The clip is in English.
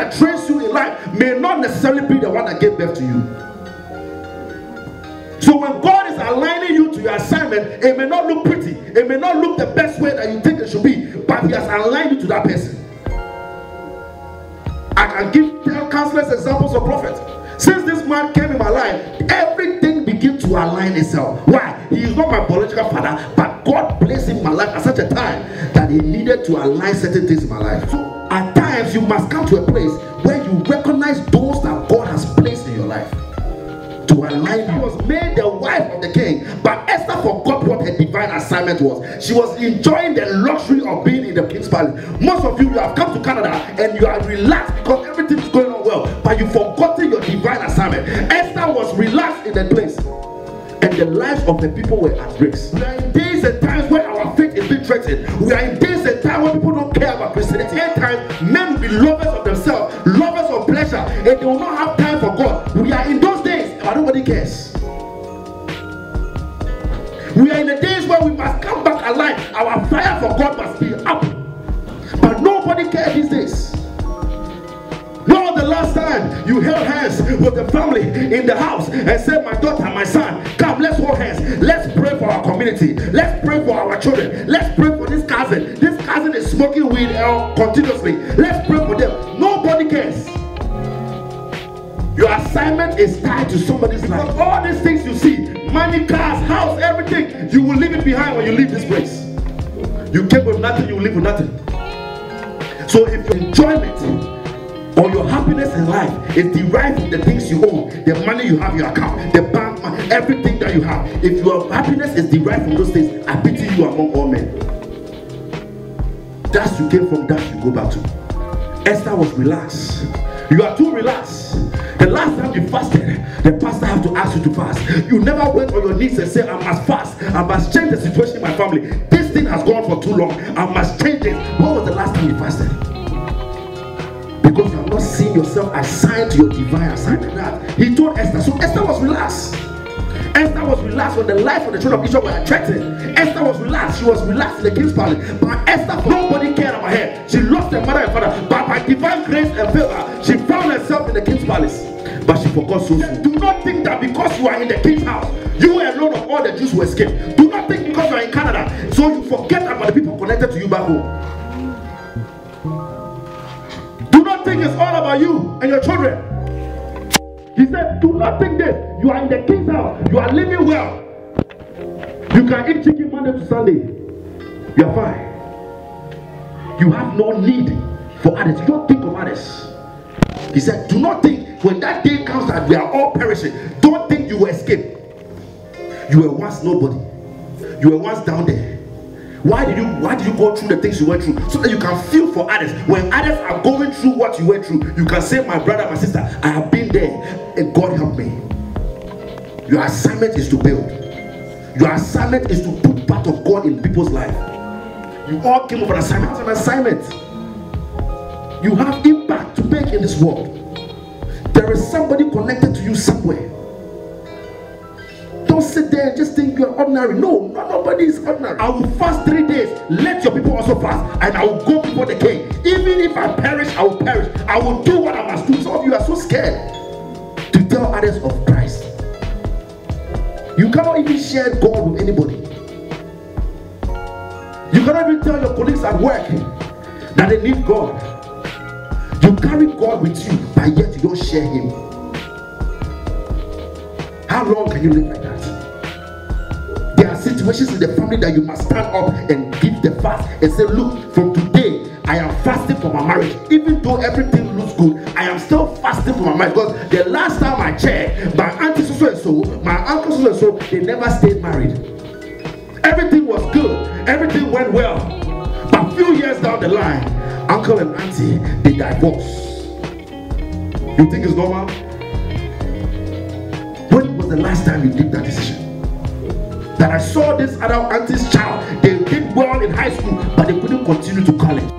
that trains you in life may not necessarily be the one that gave birth to you. So when God is aligning you to your assignment, it may not look pretty, it may not look the best way that you think it should be, but He has aligned you to that person. I can give counselors examples of prophets. Since this man came in my life, everything began to align itself. Why? He is not my biological father, but God placed him in my life at such a time that he needed to align certain things in my life. So at times you must come to a place where you recognize those that God has placed in your life to align you. She was made the wife of the king, but Esther forgot what her divine assignment was. She was enjoying the luxury of being in the king's palace. Most of you have come to Canada and you are relaxed because everything is going on well, but you've forgotten your divine assignment. Esther was relaxed in that place, and the lives of the people were at risk. We are in days and times where our faith is being threatened. We are in days and times where people don't care about Christianity. At times, men will be lovers of themselves, lovers of pleasure, and they will not have time for God. We are in those days, but nobody cares. We are in the days where we must come back alive. Our fire for God must be up. But nobody cares these days. When was the last time you held hands with the family in the house and said, my daughter, my son, come, let's hold hands. Let's pray for our community. Let's pray for our children. Let's pray for this cousin. This cousin is smoking weed continuously. Let's pray for them. Nobody cares. Your assignment is tied to somebody's life. All these things you see, money, cars, house, everything, you will leave it behind when you leave this place. You came with nothing, you will leave with nothing. So if your enjoyment or your happiness in life is derived from the things you own, the money you have in your account, the bank money, everything that you have, if your happiness is derived from those things, I pity you among all men. That you came from, that you go back to. Esther was relaxed. You are too relaxed. The last time you fasted, the pastor have to ask you to fast. You never went on your knees and said, I must fast. I must change the situation in my family. This thing has gone for too long. I must change this. When was the last time you fasted? Because you have not seen yourself assigned to your divine assignment. He told Esther. So Esther was relaxed. Esther was relaxed when the life of the children of Israel were attracted. Esther was relaxed. She was relaxed in the king's palace. But Esther, nobody cared about her. She lost her mother and father. But by divine grace and favor, she found herself in the king's palace. But she forgot so soon. Do not think that because you are in the king's house, you alone of all the Jews will escape. Do not think because you are in Canada, so you forget about the people connected to you back home. Do not think it's all about you and your children. He said, do not think this. You are in the king's house. You are living well. You can eat chicken Monday to Sunday. You are fine. You have no need for others. You don't think of others. He said, do not think when that day comes that we are all perishing. Don't think you will escape. You were once nobody. You were once down there. Why did you go through the things you went through? So that you can feel for others. When others are going through what you went through, you can say, my brother, my sister, I have been there and God help me. Your assignment is to build. Your assignment is to put part of God in people's life. You all came with an assignment. It's an assignment. You have impact to make in this world. There is somebody connected to you somewhere. Don't sit there and just think you're ordinary. No, nobody is ordinary. I will fast 3 days. Let your people also fast. And I will go before the king. Even if I perish, I will perish. I will do what I must do. Some of you are so scared to tell others of Christ. You cannot even share God with anybody. You cannot even tell your colleagues at work that they need God. You carry God with you, but yet you don't share Him. How long can you live like that? There are situations in the family that you must stand up and give the fast and say, look, from today, I am fasting for my marriage. Even though everything looks good, I am still fasting for my marriage. Because the last time I checked, my auntie so and so, my uncle so and so, they never stayed married. Everything was good. Everything went well. But a few years down the line, uncle and auntie, they divorce. You think it's normal? When was the last time you did that decision? That I saw this other auntie's child, they did well in high school, but they couldn't continue to college.